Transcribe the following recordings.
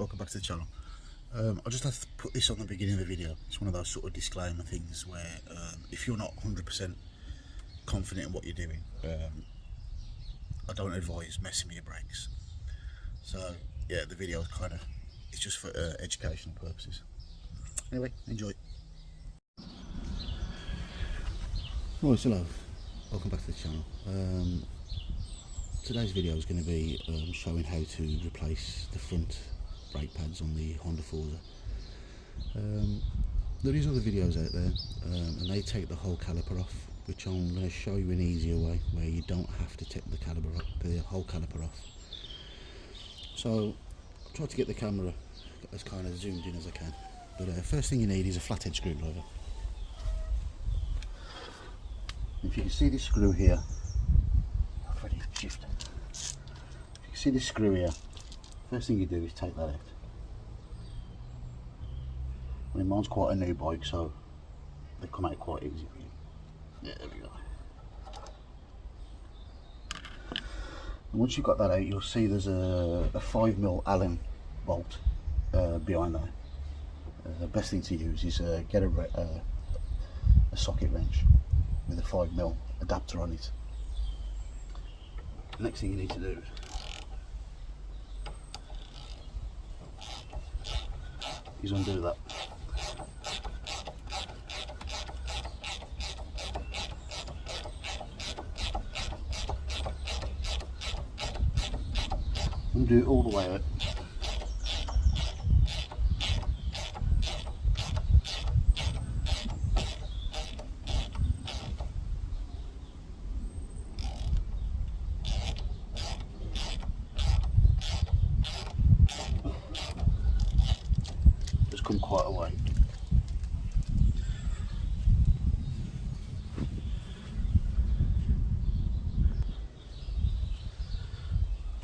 welcome back to the channel. I just have to put this on the beginning of the video. It's one of those sort of disclaimer things where if you're not 100% confident in what you're doing, I don't advise messing with your brakes. So yeah, the video is it's just for educational purposes. Anyway, enjoy. Right, hello, welcome back to the channel. Today's video is going to be showing how to replace the front brake pads on the Honda Forza. There is other videos out there and they take the whole caliper off, which I'm going to show you an easier way where you don't have to take the whole caliper off. So I'll try to get the camera as kind of zoomed in as I can, but first thing you need is a flathead screwdriver. If you can see this screw here, shift. If you can see this screw here, first thing you do is take that out. I mean, mine's quite a new bike, so they come out quite easy for you. Yeah, there we go. And once you've got that out, you'll see there's a 5mm Allen bolt behind there. The best thing to use is get a socket wrench with a 5mm adapter on it. The next thing you need to do is undo that. Undo it all the way out. Come quite a way.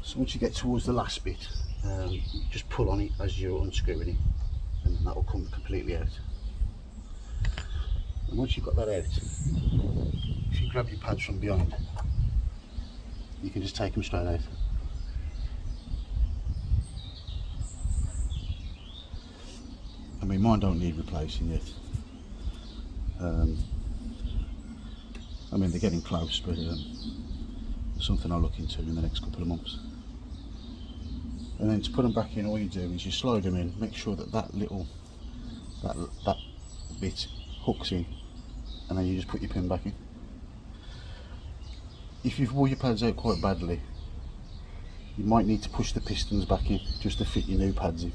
So once you get towards the last bit, just pull on it as you're unscrewing it, and then that will come completely out. And once you've got that out, if you grab your pads from behind, you can just take them straight out. I mean, mine don't need replacing yet. I mean, they're getting close, but it's something I'll look into in the next couple of months. And then to put them back in, all you do is you slide them in, make sure that that bit hooks in, and then you just put your pin back in. If you've wore your pads out quite badly, you might need to push the pistons back in just to fit your new pads in.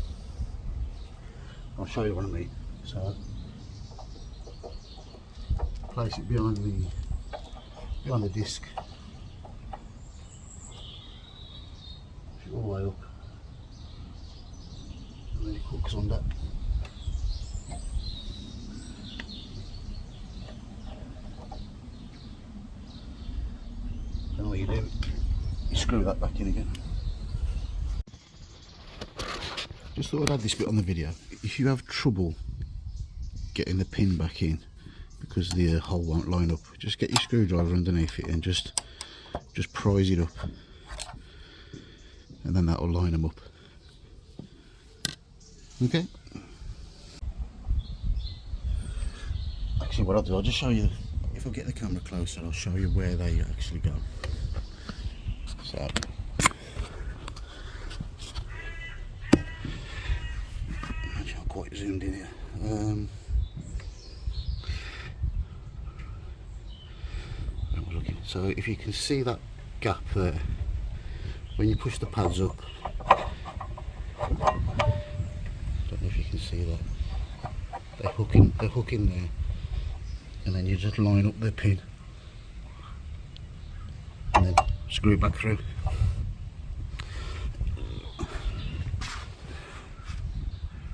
I'll show you what I mean. So place it behind the disc, push it all the way up, and then it hooks on that. Then all you do, you screw that back in again. Just thought I'd add this bit on the video. If you have trouble getting the pin back in because the hole won't line up, just get your screwdriver underneath it and just prise it up, and then that will line them up. Okay. Actually, what I'll do, I'll just show you. If I get the camera closer, I'll show you where they actually go. So. Quite zoomed in here. So if you can see that gap there, when you push the pads up, don't know if you can see that, they hook in there, and then you just line up the pin and then screw it back through.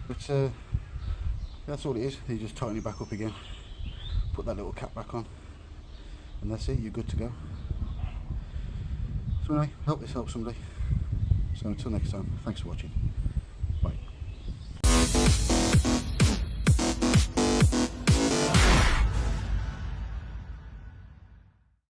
But that's all it is. You just tighten it back up again, put that little cap back on, and that's it, you're good to go. So anyway, hope this helps somebody. So until next time, thanks for watching.